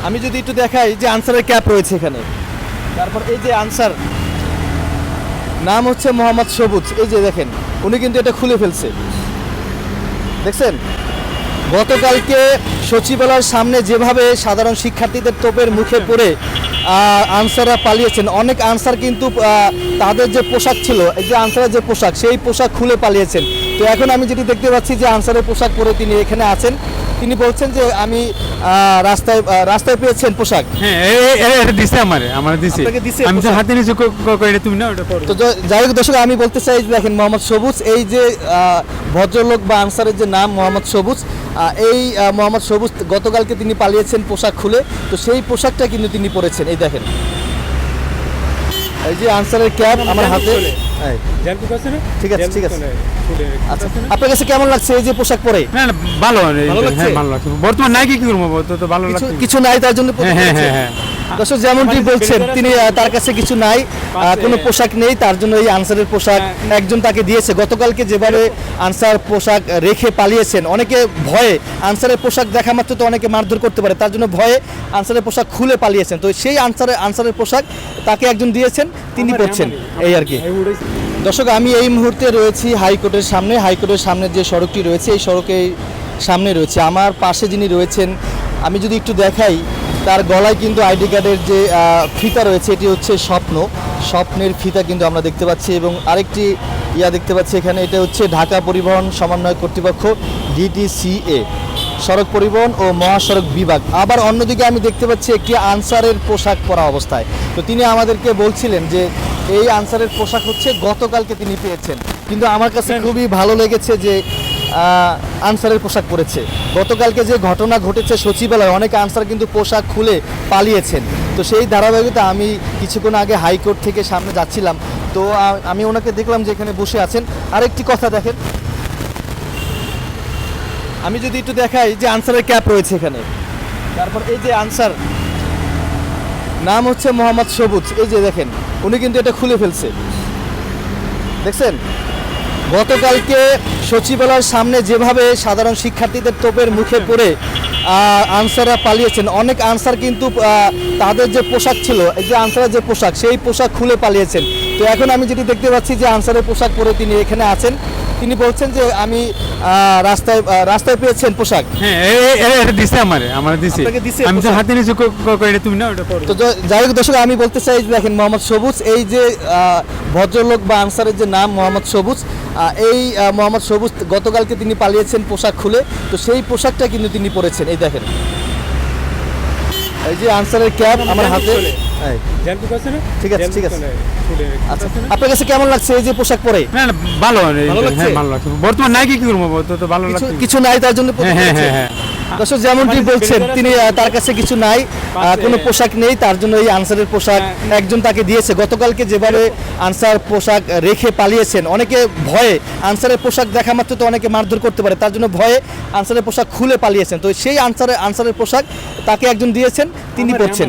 আমি যদি একটু দেখাই যে আনসারের ক্যাপ রয়েছে এখানে, তারপর এই যে আনসার নাম হচ্ছে মোহাম্মদ সবুজ, এই যে দেখেন উনি কিন্তু এটা খুলে ফেলছে, দেখছেন। গতকালকে সচিবালয়ের সামনে যেভাবে সাধারণ শিক্ষার্থীদের তোপের মুখে পড়ে আনসাররা পালিয়েছেন, অনেক আনসার কিন্তু তাদের যে পোশাক ছিল, এই যে আনসারের যে পোশাক, সেই পোশাক খুলে পালিয়েছেন। তো এখন আমি যেটি দেখতে পাচ্ছি যে আনসারের পোশাক পরে তিনি এখানে আছেন। তিনি বলছেন যে আমি রাস্তায় পেয়েছেন পোশাক। হ্যাঁ, দিছে আমার দিছে, আপনাকে দিছে আমি তো পোশাক? হাতে নিচে করে তুমি না ওটা করো। তো যাই হোক দর্শক, আমি বলতে চাই যে দেখেন মোহাম্মদ সবুজ, এই যে ভদ্রলোক বা আনসারের যে নাম মোহাম্মদ সবুজ, এই মোহাম্মদ সবুজ গতকালকে তিনি পালিয়েছেন পোশাক খুলে, তো সেই পোশাকটা কিন্তু তিনি পরেছেন। এই দেখেন, এই যে আনসারের ক্যাপ আমার হাতে। এই, ঠিক আছে ঠিক আছে। আচ্ছা, আপনার কাছে কেমন লাগছে এই যে পোশাক পরে? না না, ভালো ভালো লাগছে? হ্যাঁ, ভালো লাগছে। বর্তমান নাই কি করবো, তো ভালো লাগছে। কিছু নাই তার জন্য পরে হ্যাঁ, ফেলেছে? হ্যাঁ। দর্শক যেমনটি বলছেন, তিনি তার কাছে কিছু নাই, কোনো পোশাক নেই, তার জন্য এই আনসারের পোশাক একজন তাকে দিয়েছে। গতকালকে যেভাবে আনসার পোশাক রেখে পালিয়েছেন, অনেকে ভয়ে আনসারের পোশাক দেখা মাত্র তো অনেকে মারধর করতে পারে, তার জন্য ভয়ে আনসারের পোশাক খুলে পালিয়েছেন। তো সেই আনসারের পোশাক তাকে একজন দিয়েছেন, তিনি পরছেন, এই আর কি। দর্শক, আমি এই মুহূর্তে রয়েছি হাইকোর্টের সামনে। হাইকোর্টের সামনে যে সড়কটি রয়েছে, এই সড়কের সামনে রয়েছে। আমার পাশে যিনি রয়েছেন, আমি যদি একটু দেখাই, তার গলায় কিন্তু আইডি কার্ডের যে ফিতা রয়েছে, এটি হচ্ছে স্বপ্নের ফিতা কিন্তু আমরা দেখতে পাচ্ছি। এবং আরেকটি দেখতে পাচ্ছি এখানে, এটা হচ্ছে ঢাকা পরিবহন সমন্বয় কর্তৃপক্ষ, DTCA, সড়ক পরিবহন ও মহাসড়ক বিভাগ। আবার অন্যদিকে আমি দেখতে পাচ্ছি একটি আনসারের পোশাক পরা অবস্থায়। তো তিনি আমাদেরকে বলছিলেন যে এই আনসারের পোশাক হচ্ছে গতকালকে তিনি পেয়েছেন, কিন্তু আমার কাছে খুবই ভালো লেগেছে যে আনসারের পোশাক পরেছে। গতকালকে যে ঘটনা ঘটেছে সচিবালয়ে, অনেক আনসার কিন্তু পোশাক খুলে পালিয়েছেন। তো সেই ধারাবাহিকতা আমি কিছুক্ষণ আগে হাইকোর্ট থেকে সামনে যাচ্ছিলাম, তো আমি ওনাকে দেখলাম যে এখানে বসে আছেন। আরেকটি কথা দেখেন, আমি যদি একটু দেখাই যে আনসারের ক্যাপ রয়েছে এখানে, তারপর এই যে আনসার নাম হচ্ছে মোহাম্মদ সবুজ, এই যে দেখেন উনি কিন্তু এটা খুলে ফেলছে, দেখছেন। গতকালকে সচিবালয়ের সামনে যেভাবে সাধারণ শিক্ষার্থীদের তোপের মুখে পড়ে আনসাররা পালিয়েছেন, অনেক আনসার কিন্তু তাদের যে পোশাক ছিল, এই যে আনসারের যে পোশাক, সেই পোশাক খুলে পালিয়েছেন। তো এখন আমি যেটি দেখতে পাচ্ছি যে আনসারের পোশাক পরে তিনি এখানে আছেন। তিনি বলছেন যে আমি রাস্তায় পেয়েছেন পোশাক। হ্যাঁ, দিছে আমার দিছে, আপনাকে দিছে আমি তো পোশাক? হাতে নিচে করে তুমি না ওটা করো। তো যাই হোক দর্শক, আমি বলতে চাই যে দেখেন মোহাম্মদ সবুজ, এই যে ভদ্রলোক বা আনসারের যে নাম মোহাম্মদ সবুজ, এই মোহাম্মদ সবুজ গতকালকে তিনি পালিয়েছেন পোশাক খুলে, তো সেই পোশাকটা কিন্তু তিনি পরেছেন। এই দেখেন, এই যে আনসারের ক্যাপ আমার হাতে। এই, ঠিক আছে ঠিক আছে। আচ্ছা, আপনার কাছে কেমন লাগছে এই যে পোশাক পরে? না না, ভালো ভালো লাগছে? হ্যাঁ, ভালো লাগছে। বর্তমান নাই কি করবো, তো ভালো লাগছে। কিছু নাই তার জন্য পরে হ্যাঁ, ফেলেছে? হ্যাঁ। দর্শক যেমনটি বলছেন, তিনি তার কাছে কিছু নাই, কোনো পোশাক নেই, তার জন্য এই আনসারের পোশাক একজন তাকে দিয়েছে। গতকালকে যেভাবে আনসার পোশাক রেখে পালিয়েছেন, অনেকে ভয়ে আনসারের পোশাক দেখা মাত্র তো অনেকে মারধর করতে পারে, তার জন্য ভয়ে আনসারের পোশাক খুলে পালিয়েছেন। তো সেই আনসারের পোশাক তাকে একজন দিয়েছেন, তিনি পরছেন।